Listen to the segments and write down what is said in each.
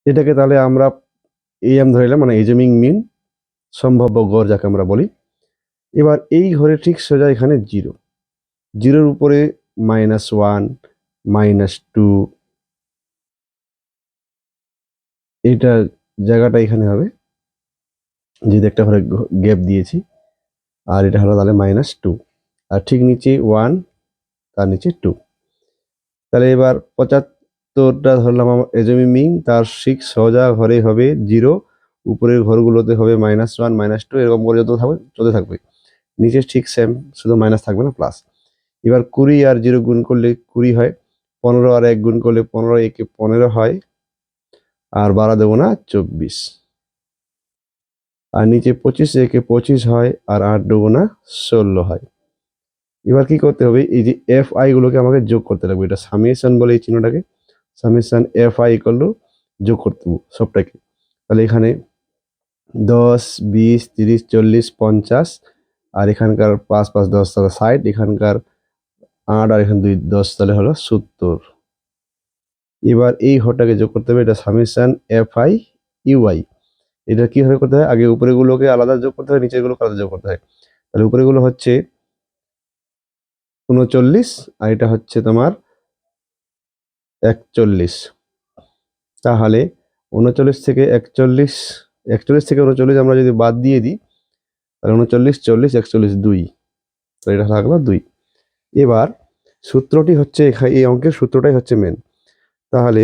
এটাকে তাহলে আমরা AM ধরে নিলাম, মানে এজুমিং মিন, সম্ভাব্য গড় যাকে আমরা বলি। এবার এই ঘরে ঠিক সোজা এখানে 0, 0-র উপরে -1, -2, এইটা জায়গাটা এখানে হবে, যেহেতু একটা ঘরে গ্যাপ দিয়েছি। আর এটা হলো তাহলে -2, আর ঠিক নিচে 1, তার নিচে 2। তাহলে এবার 75টা ধরলাম আমার এজুমিং মিন, তার ঠিক সোজা ঘরে হবে 0, উপরের ঘরগুলোতে হবে -1, -2, এরকম করে যত থাকবে চলতে থাকবে। নিচে ঠিক সেম, শুধু মাইনাস থাকবে না, প্লাস। এবার 20 আর 0 গুণ করলে 20 হয়, 15 আর 1 গুণ করলে 15, একে 15 হয়, আর 12 দেবো না 24, আর নিচে 25, একে 25 হয়, আর 8 দেবো না 16 হয়। এবার কি করতে হবে, এই যে FI গুলোকে আমাকে যোগ করতে লাগবে, এটা সামেশন বলে এই চিহ্নটাকে, সামেশন FI ইকুয়াল টু যোগ করতে হবে সবটাকে। তাহলে এখানে 10, 20, 30, 40, 50, আর এখানকার 5, 5, 10, 60, এখানকার 8 আর এখানে 2, 10, তাহলে হলো 70। এবার এই ঘরটাকে যোগ করতে হবে, এটা সামেশন FI UI। এটা কিভাবে করতে হয়, আগে উপরেগুলোকে আলাদা যোগ করতে হয়, নিচেরগুলোকে আলাদা যোগ করতে হয়। তাহলে উপরেগুলো হচ্ছে 39, আর এটা হচ্ছে তোমার 41। তাহলে 39 থেকে 41, 41 থেকে 39 আমরা যদি বাদ দিয়ে দিই, তাহলে 39, 40, 41, 2, তো এটা থাকলো 2। এবার সূত্রটি হচ্ছে এই অঙ্কের সূত্রটাই হচ্ছে মেন। তাহলে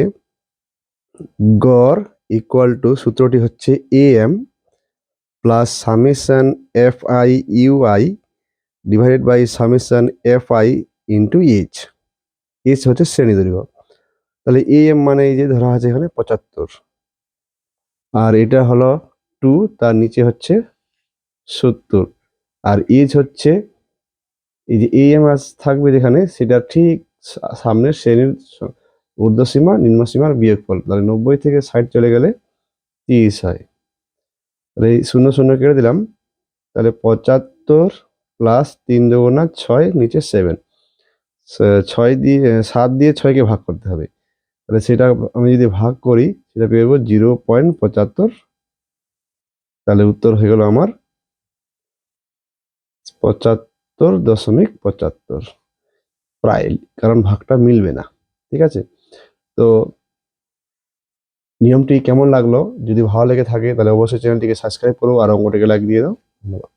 গড় ইকুয়াল টু, সূত্রটি হচ্ছে AM plus summation FI UI divided by summation FI into H. H হচ্ছে শ্রেণী দৈর্ঘ্য। তাহলে AM মানে এই যে ধরা আছে এখানে 75, আর এটা হলো 2, তার নিচে হচ্ছে 70, আর এইচ হচ্ছে এই যে AM থাকবে যেখানে, সেটা ঠিক সামনের শ্রেণীর ঊর্ধ্বসীমা নিম্নসীমার বিয়োগফল। তাহলে 90 থেকে 60 চলে গেলে 30 হয়। তাহলে এই 0 0 কেটে দিলাম, তাহলে 75 প্লাস 3 2 6, নিচে 7, 6 দিয়ে 7 দিয়ে 6কে ভাগ করতে হবে। তাহলে সেটা আমি যদি ভাগ করি, সেটা পেয়ে যাবো 0.75। তাহলে উত্তর হয়ে গেল আমার 75.75, প্রায়, কারণ ভাগটা মিলবে না। ঠিক আছে, তো নিয়মটি কেমন লাগলো, যদি ভালো লেগে থাকে তাহলে অবশ্যই চ্যানেলটিকে সাবস্ক্রাইব করো, আর অঙ্কটিকে লাইক দিয়ে দাও। ধন্যবাদ।